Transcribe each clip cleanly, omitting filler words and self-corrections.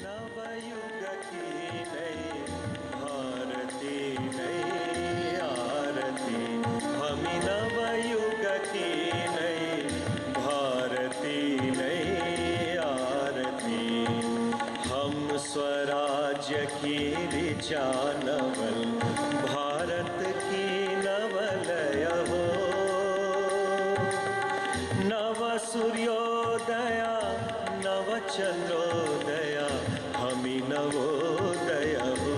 नवयुग की नई भारती नई आरती, हम नवयुग की नई भारती नई आरती। हम स्वराज्य की ऋचा नवल, भारत की नवलय हो। नव सूर्योदया नव चंद्रोदया, हमी नवोदय हो।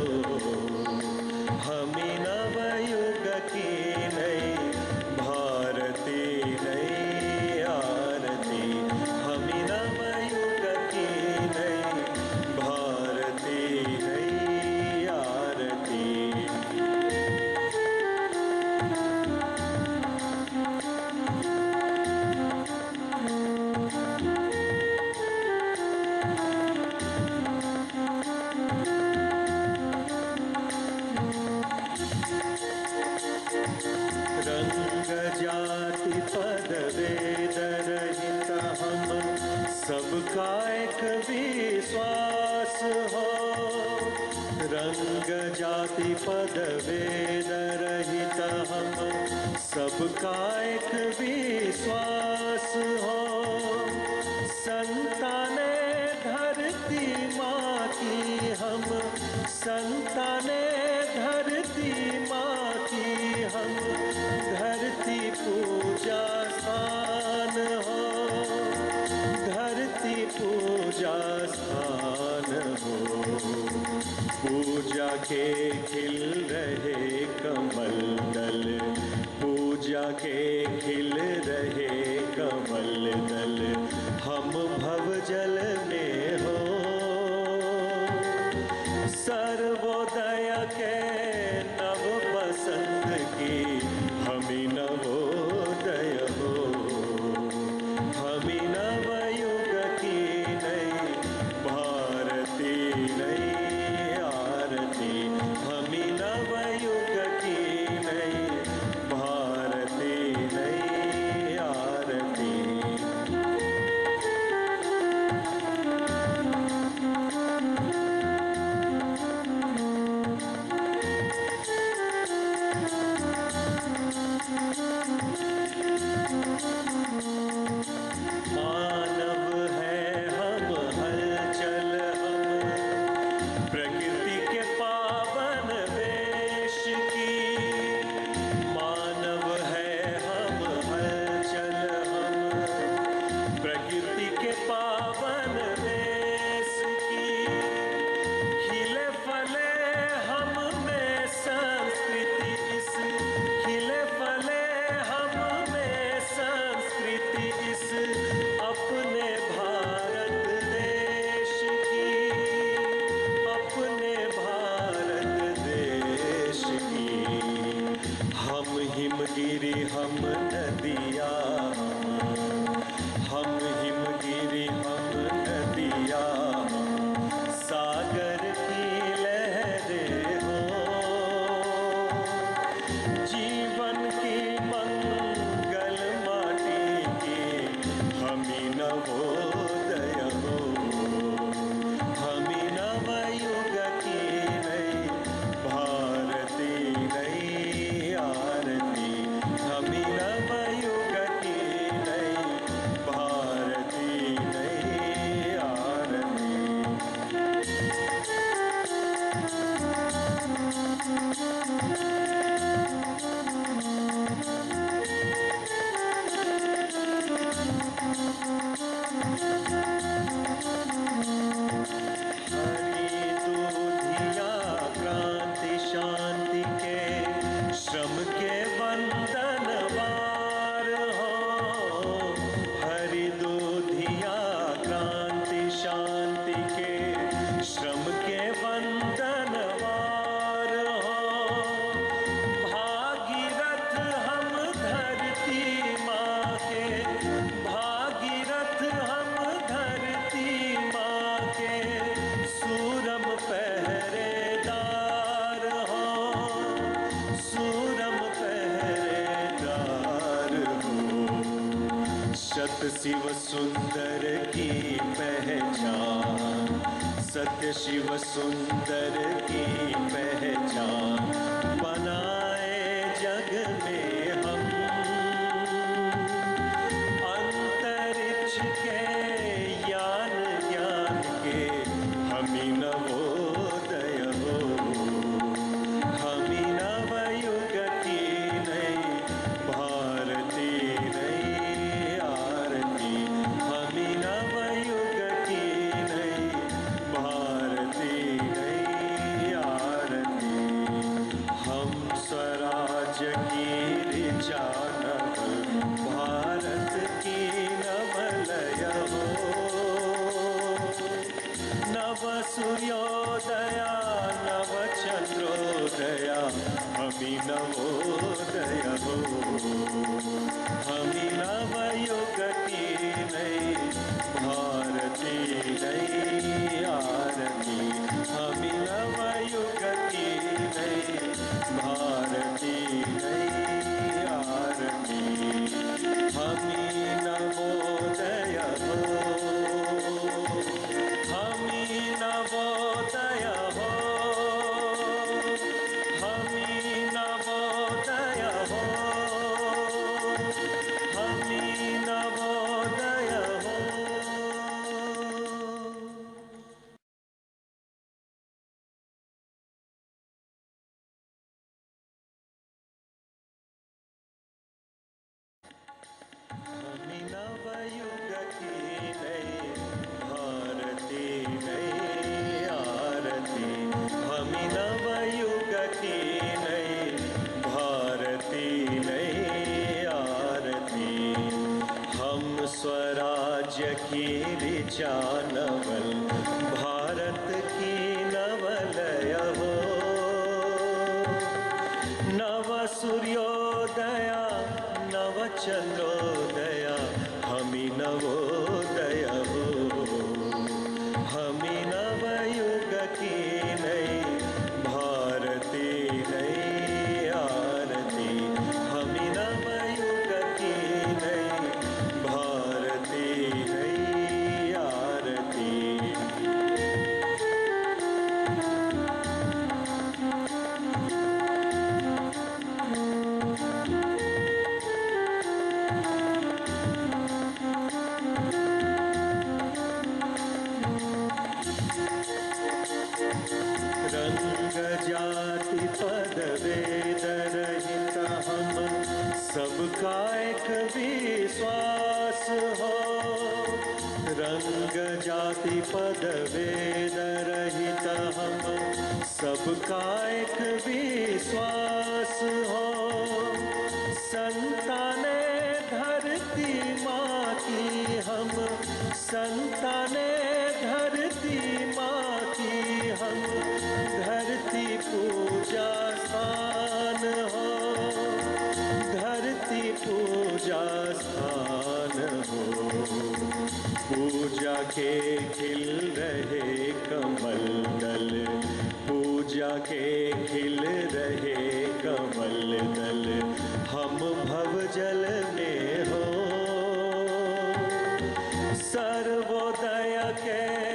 हमी नवयुग की नई भारती नई आरती, हमी नवयुग की नई भारती नई आरती। रंग जाति पद वेद रहित हम सबका एक विश्वास हो। रंग जाति पद वेद रहित हम सबका एक विश्वास हो। संताने धरती माँ की हम, संताने धरती माँ की हम, धरती पूजा स्थान हो। धरती पूजा स्थान हो। पूजा के खिल रहे कमल दल, पूजा के खिल रहे कमल दल, हम भव जल में हो। सर्वोदय के नव बसंत की, हमी नवोदय हो। हमी नवयुग की नई भारती नई आरती, हमी नवयुग की नई भारती नई आरती। मानव है हम हलचल, हम प्रकृति के पावन वेश की। मानव है हम हलचल, हम प्रकृति के पावन वेश की। खिले फले हम में संस्कृति इस, खिले फले हम में संस्कृति इस अपने भारत देश की, अपने भारत देश की। हम हिमगिरी हम नदिया, हम हिमगिरी हम नदिया, सागर की लहरें हो। जीवन की मंगल माटी की, हमी नवोदय हो। हमी नवयुग की नई भारती नई आरती, हमी नवयुग की नई भारती नई आरती। हरि दूधिया क्रांति शांति के, श्रम के वंदन वार हो। हरि दूधिया क्रांति शांति के, श्रम के वंदन वार हो। भागीरथ हम धरती माँ के, भागीरथ हम धरती माँ के, सूरम पहरेदार हो। सूरम पहरेदार हो। शत शिव सुंदर की पहचान, सत्य शिव सुंदर की पहचान बनाए जग में हम। अंतरिक्ष के यान ज्ञान के हमी नवोदय हो। हमी नवयुग की नई भारती नई आरती। हमी नवयुग की नई भारती नई आरती। हम स्वराज की ऋचा नव भारत की नवलय हो। नव सूर्योदया नव चंद्रोदया हमी नवोदय हो। हमी नवयुग की नई भारती नई आरती। हमी नवयुग की नई भारती नई आरती। हमी नवोदय हो। हमी नवोदय हो। हमी नवोदय हो। हमी नवोदय हो। हमी नवयुग की नई भारती नई आरती। हमी नवयुग की नई भारती नई आरती। हम स्वराज्य की ऋचा नवल भारत की नवलय हो। नव सूर्योदया नव चंद्रोदया हमी नवोदय हो। हमी नवयुग की नई भारती नई आरती। हमी नवयुग की नई भारती नई आरती। रंग जाति पद वेद रहित हम सबका एक विश्वास हो। रंग जाति पद वेद रहित हम सबका एक विश्वास हो। संताने धरती माँ की हम संताने धरती माँ की हम धरती पूजा स्थान हो। धरती पूजा स्थान हो। पूजा के खिल रहे कमल दल। पूजा के खिल रहे कमल दल हम भव जल में हो। सर्वोदय के